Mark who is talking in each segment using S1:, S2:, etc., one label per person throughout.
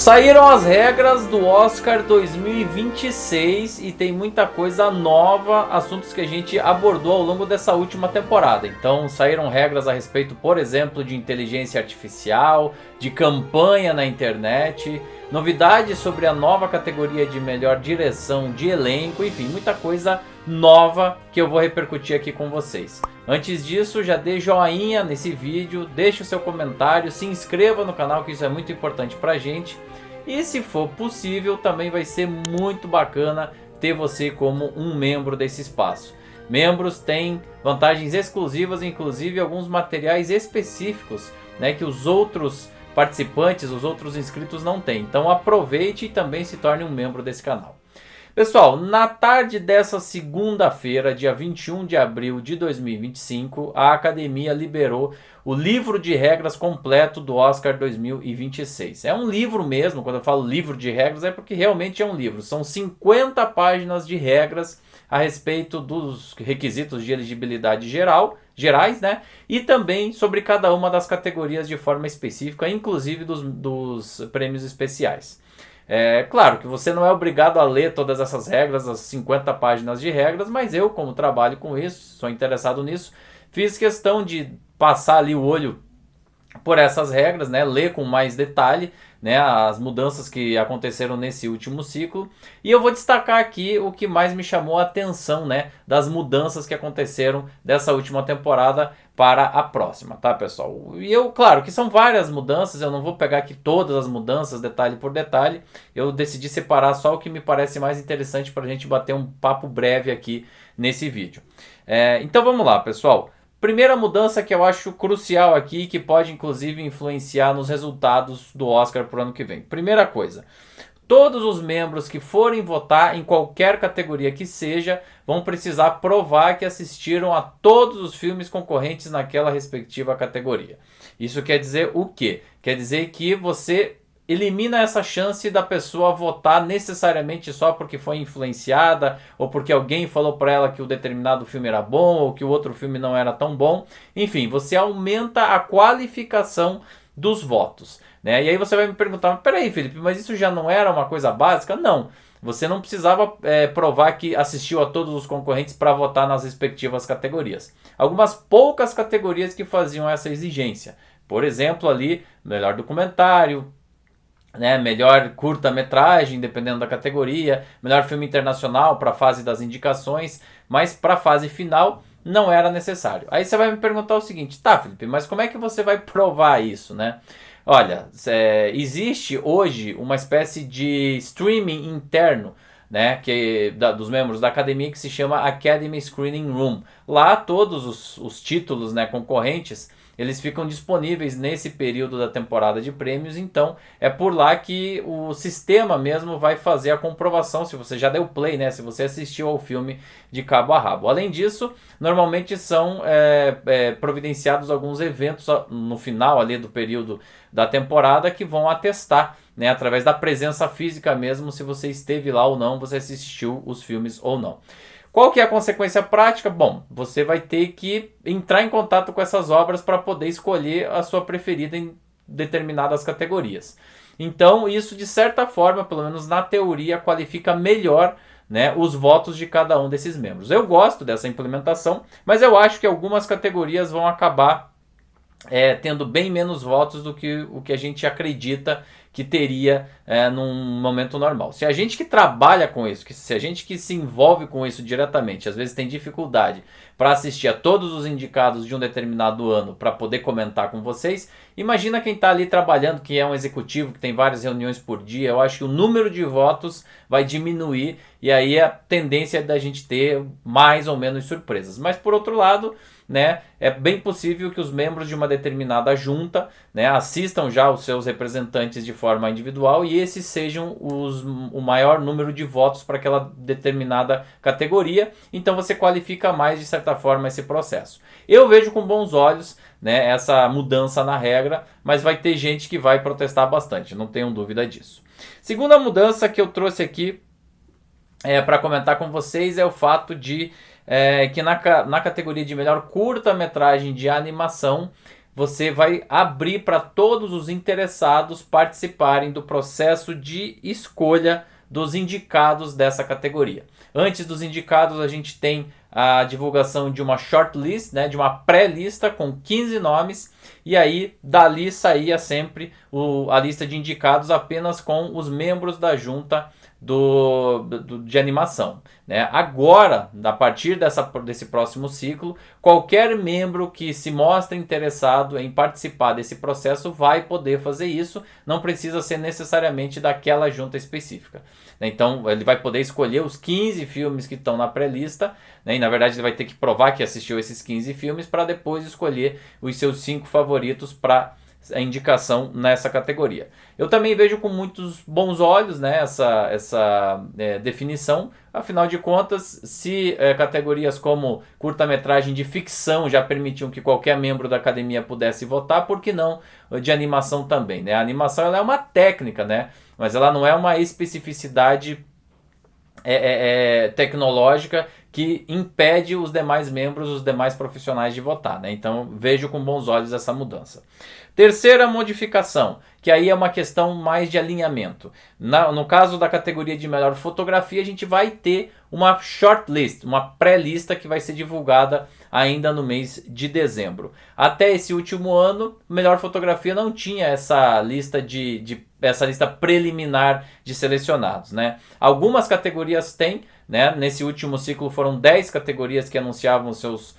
S1: Saíram as regras do Oscar 2026 e tem muita coisa nova, assuntos que a gente abordou ao longo dessa última temporada. Então saíram regras a respeito, por exemplo, de inteligência artificial, de campanha na internet, novidades sobre a nova categoria de melhor direção de elenco, enfim, muita coisa nova que eu vou repercutir aqui com vocês. Antes disso, já dê joinha nesse vídeo, deixe o seu comentário, se inscreva no canal, que isso é muito importante pra gente. E se for possível, também vai ser muito bacana ter você como um membro desse espaço. Membros têm vantagens exclusivas, inclusive alguns materiais específicos, né, que os outros participantes, os outros inscritos não têm. Então aproveite e também se torne um membro desse canal. Pessoal, na tarde dessa segunda-feira, dia 21 de abril de 2025, a Academia liberou o livro de regras completo do Oscar 2026. É um livro mesmo, quando eu falo livro de regras é porque realmente é um livro. São 50 páginas de regras a respeito dos requisitos de elegibilidade gerais, né? E também sobre cada uma das categorias de forma específica, inclusive dos prêmios especiais. É claro que você não é obrigado a ler todas essas regras, as 50 páginas de regras, mas eu, como trabalho com isso, sou interessado nisso, fiz questão de passar ali o olho por essas regras, né, ler com mais detalhe, né, as mudanças que aconteceram nesse último ciclo, e eu vou destacar aqui o que mais me chamou a atenção, né, das mudanças que aconteceram dessa última temporada para a próxima, tá, pessoal? E eu, claro, que são várias mudanças, eu não vou pegar aqui todas as mudanças, detalhe por detalhe, eu decidi separar só o que me parece mais interessante para a gente bater um papo breve aqui nesse vídeo. Então vamos lá, pessoal. Primeira mudança que eu acho crucial aqui, que pode inclusive influenciar nos resultados do Oscar para o ano que vem. Primeira coisa, todos os membros que forem votar em qualquer categoria que seja, vão precisar provar que assistiram a todos os filmes concorrentes naquela respectiva categoria. Isso quer dizer o quê? Quer dizer que você elimina essa chance da pessoa votar necessariamente só porque foi influenciada ou porque alguém falou para ela que o determinado filme era bom ou que o outro filme não era tão bom. Enfim, você aumenta a qualificação dos votos, né? E aí você vai me perguntar, mas peraí, Felipe, mas isso já não era uma coisa básica? Não, você não precisava provar que assistiu a todos os concorrentes para votar nas respectivas categorias. Algumas poucas categorias que faziam essa exigência. Por exemplo, ali, melhor documentário, né, melhor curta-metragem, dependendo da categoria, melhor filme internacional para a fase das indicações, mas para a fase final não era necessário. Aí você vai me perguntar o seguinte, tá, Felipe, mas como é que você vai provar isso, né? Olha, existe hoje uma espécie de streaming interno, né, dos membros da academia, que se chama Academy Screening Room. Lá todos os títulos, né, concorrentes, eles ficam disponíveis nesse período da temporada de prêmios, então é por lá que o sistema mesmo vai fazer a comprovação se você já deu play, né, se você assistiu ao filme de cabo a rabo. Além disso, normalmente são providenciados alguns eventos no final ali do período da temporada que vão atestar, né, através da presença física mesmo, se você esteve lá ou não, você assistiu os filmes ou não. Qual que é a consequência prática? Bom, você vai ter que entrar em contato com essas obras para poder escolher a sua preferida em determinadas categorias. Então, isso de certa forma, pelo menos na teoria, qualifica melhor, né, os votos de cada um desses membros. Eu gosto dessa implementação, mas eu acho que algumas categorias vão acabar tendo bem menos votos do que o que a gente acredita que teria num momento normal. Se a gente que trabalha com isso, se a gente que se envolve com isso diretamente, às vezes tem dificuldade para assistir a todos os indicados de um determinado ano para poder comentar com vocês, imagina quem está ali trabalhando, que é um executivo, que tem várias reuniões por dia. Eu acho que o número de votos vai diminuir e aí a tendência é da gente ter mais ou menos surpresas. Mas por outro lado, né, é bem possível que os membros de uma determinada junta, né, assistam já os seus representantes de forma individual e esses sejam o maior número de votos para aquela determinada categoria. Então você qualifica mais, de certa forma, esse processo. Eu vejo com bons olhos, né, essa mudança na regra, mas vai ter gente que vai protestar bastante, não tenho dúvida disso. Segunda mudança que eu trouxe aqui para comentar com vocês é o fato de que na categoria de melhor curta-metragem de animação você vai abrir para todos os interessados participarem do processo de escolha dos indicados dessa categoria. Antes dos indicados, a gente tem a divulgação de uma shortlist, né, de uma pré-lista com 15 nomes, e aí dali saía sempre a lista de indicados apenas com os membros da junta de animação, né? Agora, a partir desse próximo ciclo, qualquer membro que se mostre interessado em participar desse processo vai poder fazer isso, não precisa ser necessariamente daquela junta específica. Então ele vai poder escolher os 15 filmes que estão na pré-lista, né? E na verdade ele vai ter que provar que assistiu esses 15 filmes para depois escolher os seus 5 favoritos para a indicação nessa categoria. Eu também vejo com muitos bons olhos, né, essa definição. Afinal de contas, se categorias como curta-metragem de ficção já permitiam que qualquer membro da academia pudesse votar, por que não de animação também? Né? A animação ela é uma técnica, né? Mas ela não é uma especificidade tecnológica que impede os demais membros, os demais profissionais de votar, né? Então vejo com bons olhos essa mudança. Terceira modificação, que aí é uma questão mais de alinhamento. No caso da categoria de melhor fotografia, a gente vai ter uma shortlist, uma pré-lista que vai ser divulgada ainda no mês de dezembro. Até esse último ano, melhor fotografia não tinha essa lista essa lista preliminar de selecionados, né? Algumas categorias têm, né? Nesse último ciclo foram 10 categorias que anunciavam seus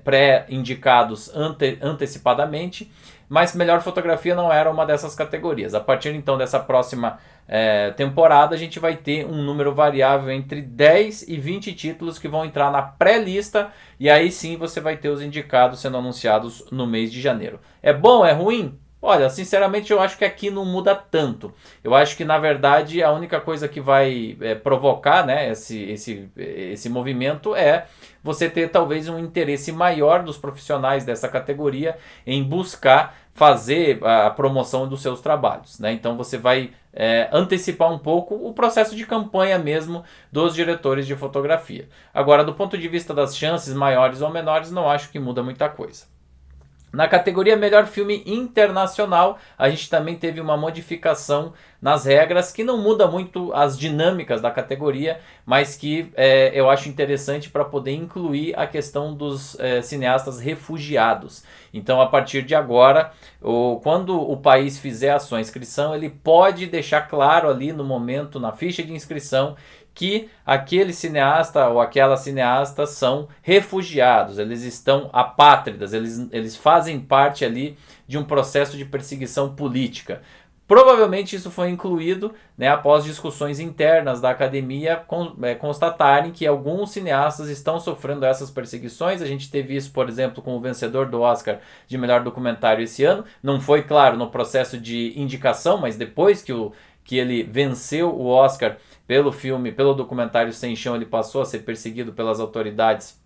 S1: pré-indicados antecipadamente, mas melhor fotografia não era uma dessas categorias. A partir então dessa próxima temporada, a gente vai ter um número variável entre 10 e 20 títulos que vão entrar na pré-lista, e aí sim você vai ter os indicados sendo anunciados no mês de janeiro. É bom? É ruim? Olha, sinceramente eu acho que aqui não muda tanto. Eu acho que na verdade a única coisa que vai provocar, né, esse movimento é você ter talvez um interesse maior dos profissionais dessa categoria em buscar fazer a promoção dos seus trabalhos, né? Então você vai antecipar um pouco o processo de campanha mesmo dos diretores de fotografia. Agora, do ponto de vista das chances maiores ou menores, não acho que muda muita coisa. Na categoria Melhor Filme Internacional, a gente também teve uma modificação nas regras que não muda muito as dinâmicas da categoria, mas que eu acho interessante para poder incluir a questão dos cineastas refugiados. Então, a partir de agora, quando o país fizer a sua inscrição, ele pode deixar claro ali no momento, na ficha de inscrição, que aquele cineasta ou aquela cineasta são refugiados, eles estão apátridas, eles fazem parte ali de um processo de perseguição política. Provavelmente isso foi incluído, né, após discussões internas da academia constatarem que alguns cineastas estão sofrendo essas perseguições. A gente teve isso, por exemplo, com o vencedor do Oscar de melhor documentário esse ano. Não foi, claro, no processo de indicação, mas depois que ele venceu o Oscar pelo documentário Sem Chão, ele passou a ser perseguido pelas autoridades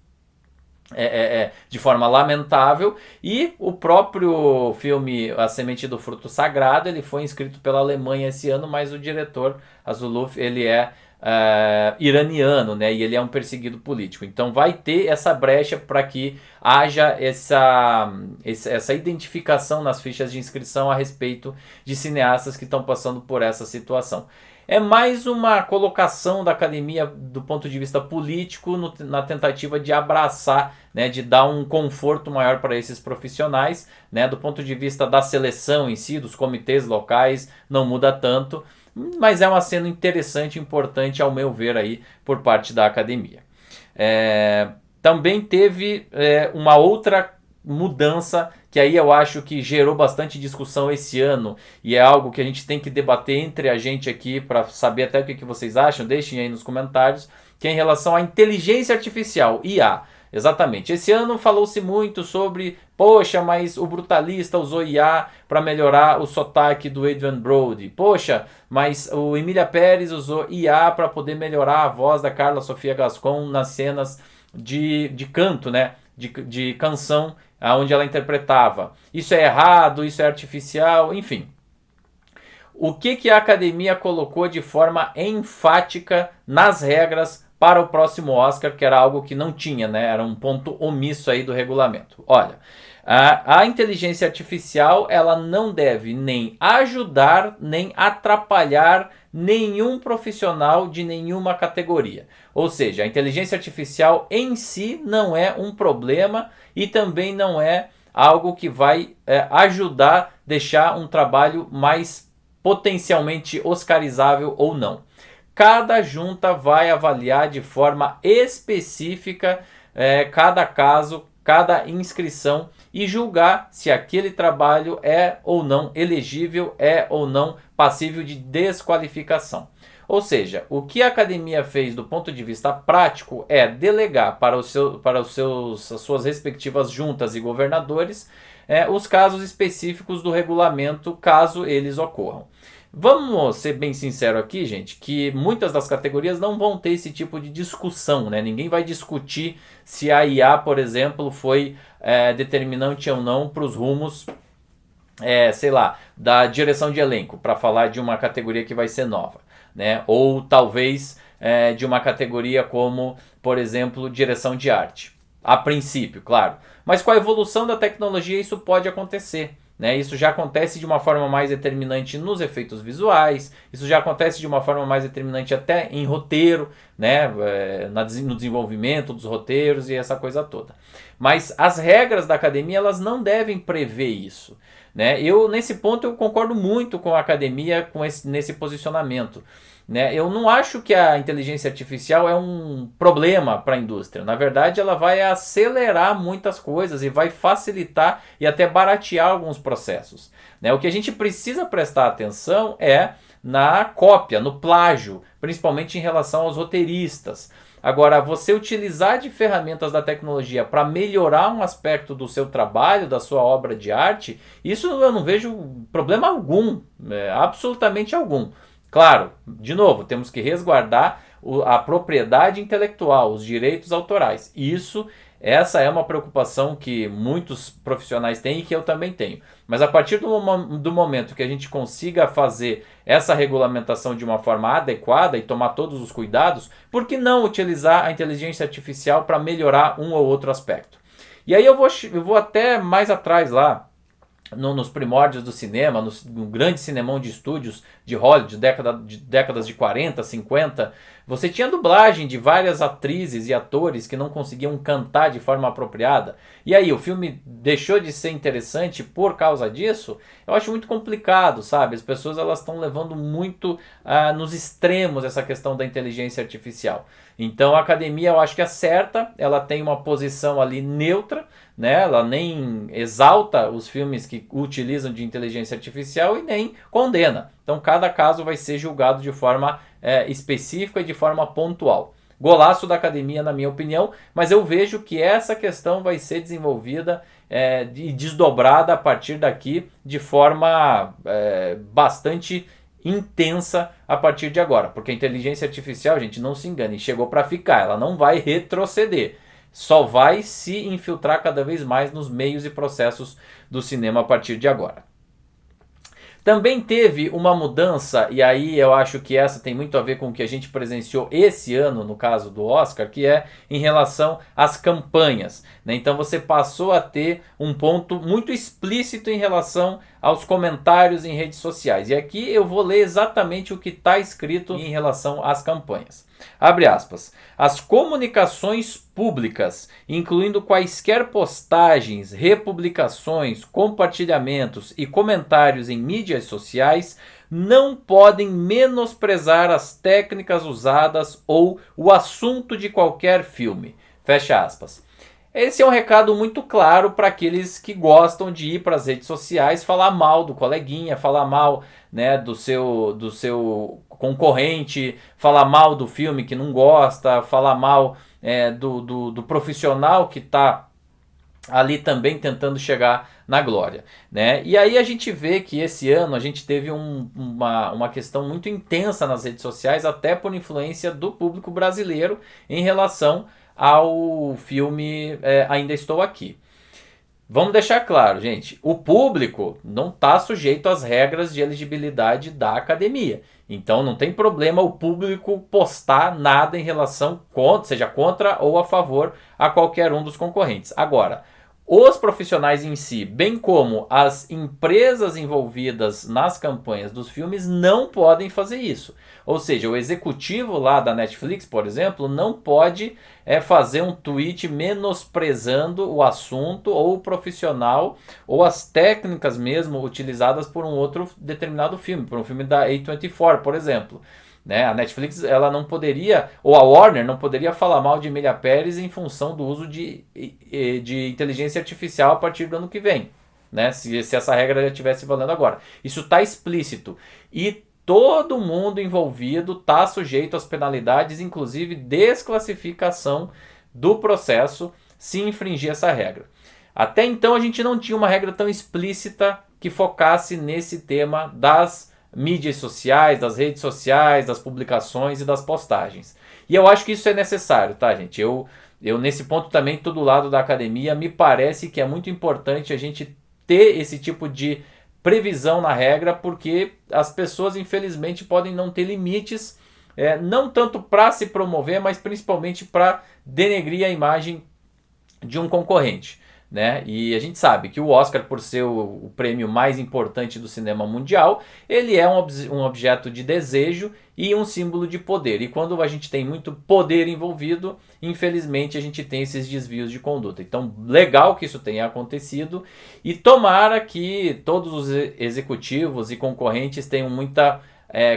S1: de forma lamentável. E o próprio filme A Semente do Fruto Sagrado, ele foi inscrito pela Alemanha esse ano, mas o diretor Azuluf, ele é iraniano, né? E ele é um perseguido político. Então vai ter essa brecha para que haja essa identificação nas fichas de inscrição a respeito de cineastas que estão passando por essa situação. É mais uma colocação da academia do ponto de vista político na tentativa de abraçar, né, de dar um conforto maior para esses profissionais, né, do ponto de vista da seleção em si, dos comitês locais, não muda tanto, mas é uma cena interessante, importante ao meu ver aí por parte da academia. Também teve uma outra mudança que aí eu acho que gerou bastante discussão esse ano e é algo que a gente tem que debater entre a gente aqui para saber até o que vocês acham, deixem aí nos comentários, que é em relação à inteligência artificial, IA. Exatamente, esse ano falou-se muito sobre, poxa, mas o Brutalista usou IA para melhorar o sotaque do Adrien Brody, poxa, mas o Emília Pérez usou IA para poder melhorar a voz da Carla Sofia Gascon nas cenas de canto, né, de canção onde ela interpretava. Isso é errado, isso é artificial, enfim. O que a academia colocou de forma enfática nas regras para o próximo Oscar, que era algo que não tinha, né? Era um ponto omisso aí do regulamento. Olha, A inteligência artificial ela não deve nem ajudar nem atrapalhar nenhum profissional de nenhuma categoria. Ou seja, a inteligência artificial em si não é um problema e também não é algo que vai ajudar deixar um trabalho mais potencialmente oscarizável ou não. Cada junta vai avaliar de forma específica cada caso, cada inscrição e julgar se aquele trabalho é ou não elegível, é ou não passível de desqualificação. Ou seja, o que a academia fez do ponto de vista prático é delegar para as suas respectivas juntas e governadores os casos específicos do regulamento, caso eles ocorram. Vamos ser bem sincero aqui, gente, que muitas das categorias não vão ter esse tipo de discussão, né? Ninguém vai discutir se a IA, por exemplo, foi determinante ou não para os rumos, sei lá, da direção de elenco, para falar de uma categoria que vai ser nova, né? Ou talvez de uma categoria como, por exemplo, direção de arte. A princípio, claro. Mas com a evolução da tecnologia isso pode acontecer. Né? Isso já acontece de uma forma mais determinante nos efeitos visuais, isso já acontece de uma forma mais determinante até em roteiro, né? No desenvolvimento dos roteiros e essa coisa toda. Mas as regras da academia elas não devem prever isso. Né? Nesse ponto eu concordo muito com a academia nesse posicionamento. Né? Eu não acho que a inteligência artificial é um problema para a indústria. Na verdade, ela vai acelerar muitas coisas e vai facilitar e até baratear alguns processos. Né? O que a gente precisa prestar atenção é na cópia, no plágio, principalmente em relação aos roteiristas. Agora, você utilizar de ferramentas da tecnologia para melhorar um aspecto do seu trabalho, da sua obra de arte, isso eu não vejo problema algum, absolutamente algum. Claro, de novo, temos que resguardar a propriedade intelectual, os direitos autorais. Essa é uma preocupação que muitos profissionais têm e que eu também tenho. Mas a partir do momento que a gente consiga fazer essa regulamentação de uma forma adequada e tomar todos os cuidados, por que não utilizar a inteligência artificial para melhorar um ou outro aspecto? E aí eu vou até mais atrás lá, nos primórdios do cinema, no grande cinemão de estúdios de Hollywood, décadas de 40, 50, você tinha dublagem de várias atrizes e atores que não conseguiam cantar de forma apropriada. E aí, o filme deixou de ser interessante por causa disso? Eu acho muito complicado, sabe? As pessoas elas estão levando muito nos extremos essa questão da inteligência artificial. Então, a academia eu acho que acerta, ela tem uma posição ali neutra, né? Ela nem exalta os filmes que utilizam de inteligência artificial e nem condena. Então cada caso vai ser julgado de forma específica e de forma pontual. Golaço da academia, na minha opinião, mas eu vejo que essa questão vai ser desenvolvida e desdobrada a partir daqui de forma bastante intensa a partir de agora. Porque a inteligência artificial, gente, não se engane, chegou para ficar, ela não vai retroceder. Só vai se infiltrar cada vez mais nos meios e processos do cinema a partir de agora. Também teve uma mudança, e aí eu acho que essa tem muito a ver com o que a gente presenciou esse ano, no caso do Oscar, que é em relação às campanhas. Né? Então você passou a ter um ponto muito explícito em relação aos comentários em redes sociais. E aqui eu vou ler exatamente o que está escrito em relação às campanhas. Abre aspas. As comunicações públicas, incluindo quaisquer postagens, republicações, compartilhamentos e comentários em mídias sociais, não podem menosprezar as técnicas usadas ou o assunto de qualquer filme. Fecha aspas. Esse é um recado muito claro para aqueles que gostam de ir para as redes sociais falar mal do coleguinha, falar mal, né, do seu concorrente, falar mal do filme que não gosta, falar mal do profissional que está ali também tentando chegar na glória. Né? E aí a gente vê que esse ano a gente teve uma questão muito intensa nas redes sociais, até por influência do público brasileiro em relação ao filme Ainda Estou Aqui. Vamos deixar claro, gente, o público não está sujeito às regras de elegibilidade da academia. Então não tem problema o público postar nada em relação, seja contra ou a favor a qualquer um dos concorrentes. Agora, os profissionais em si, bem como as empresas envolvidas nas campanhas dos filmes, não podem fazer isso. Ou seja, o executivo lá da Netflix, por exemplo, não pode fazer um tweet menosprezando o assunto ou o profissional ou as técnicas mesmo utilizadas por um outro determinado filme, por um filme da A24, por exemplo. Né? A Netflix, ela não poderia, ou a Warner não poderia falar mal de Emilia Pérez em função do uso de inteligência artificial a partir do ano que vem, né? Se essa regra já estivesse valendo agora. Isso está explícito e todo mundo envolvido está sujeito às penalidades, inclusive desclassificação do processo se infringir essa regra. Até então a gente não tinha uma regra tão explícita que focasse nesse tema das mídias sociais, das redes sociais, das publicações e das postagens. E eu acho que isso é necessário, tá, gente? Eu nesse ponto também, tô do lado da academia, me parece que é muito importante a gente ter esse tipo de previsão na regra, porque as pessoas, infelizmente, podem não ter limites, não tanto para se promover, mas principalmente para denegrir a imagem de um concorrente. Né? E a gente sabe que o Oscar, por ser o prêmio mais importante do cinema mundial, ele é um objeto de desejo e um símbolo de poder. E quando a gente tem muito poder envolvido, infelizmente a gente tem esses desvios de conduta. Então, legal que isso tenha acontecido e tomara que todos os executivos e concorrentes tenham muita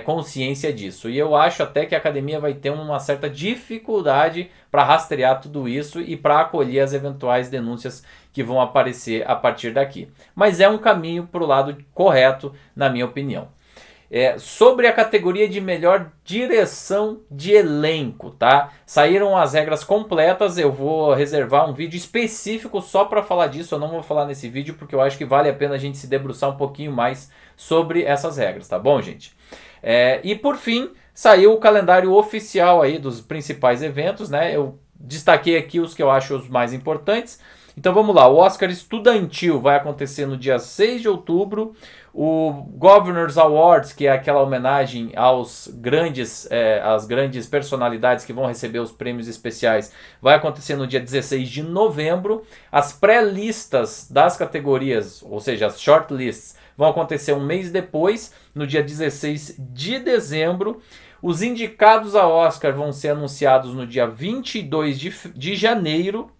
S1: consciência disso. E eu acho até que a academia vai ter uma certa dificuldade para rastrear tudo isso e para acolher as eventuais denúncias que vão aparecer a partir daqui. Mas é um caminho para o lado correto, na minha opinião. Sobre a categoria de melhor direção de elenco, tá? Saíram as regras completas, eu vou reservar um vídeo específico só para falar disso, eu não vou falar nesse vídeo porque eu acho que vale a pena a gente se debruçar um pouquinho mais sobre essas regras, tá bom, gente? E por fim, saiu o calendário oficial aí dos principais eventos, né? Eu destaquei aqui os que eu acho os mais importantes. Então vamos lá, o Oscar Estudantil vai acontecer no dia 6 de outubro, o Governors Awards, que é aquela homenagem às grandes personalidades que vão receber os prêmios especiais, vai acontecer no dia 16 de novembro, as pré-listas das categorias, ou seja, as shortlists, vão acontecer um mês depois, no dia 16 de dezembro, os indicados a Oscar vão ser anunciados no dia 22 de janeiro,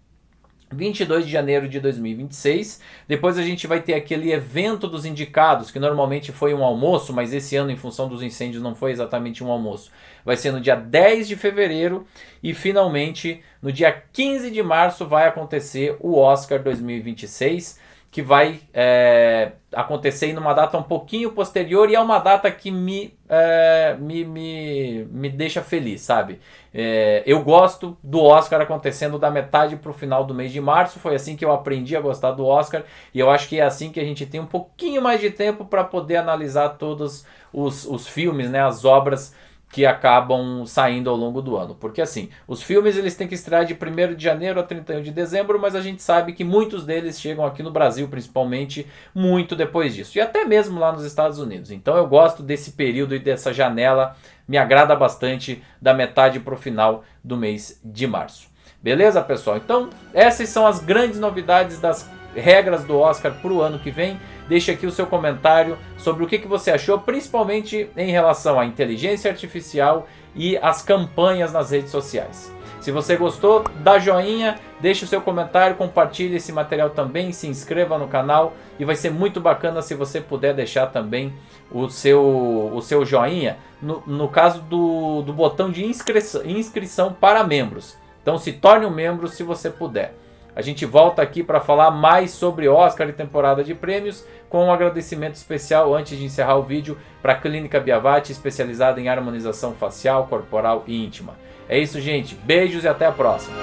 S1: 22 de janeiro de 2026. Depois a gente vai ter aquele evento dos indicados, que normalmente foi um almoço, mas esse ano, em função dos incêndios, não foi exatamente um almoço. Vai ser no dia 10 de fevereiro e, finalmente, no dia 15 de março vai acontecer o Oscar 2026, que vai acontecer em uma data um pouquinho posterior e é uma data que me deixa feliz, sabe? Eu gosto do Oscar acontecendo da metade para o final do mês de março, foi assim que eu aprendi a gostar do Oscar e eu acho que é assim que a gente tem um pouquinho mais de tempo para poder analisar todos os filmes, né, as obras que acabam saindo ao longo do ano. Porque assim, os filmes eles têm que estrear de 1º de janeiro a 31 de dezembro, mas a gente sabe que muitos deles chegam aqui no Brasil, principalmente, muito depois disso. E até mesmo lá nos Estados Unidos. Então eu gosto desse período e dessa janela, me agrada bastante da metade para o final do mês de março. Beleza, pessoal? Então essas são as grandes novidades das regras do Oscar para o ano que vem. Deixe aqui o seu comentário sobre o que você achou, principalmente em relação à inteligência artificial e às campanhas nas redes sociais. Se você gostou, dá joinha, deixe o seu comentário, compartilhe esse material também, se inscreva no canal e vai ser muito bacana se você puder deixar também o seu joinha no caso do botão de inscrição para membros. Então se torne um membro se você puder. A gente volta aqui para falar mais sobre Oscar e temporada de prêmios, com um agradecimento especial antes de encerrar o vídeo para a Clínica Biavati, especializada em harmonização facial, corporal e íntima. É isso, gente. Beijos e até a próxima.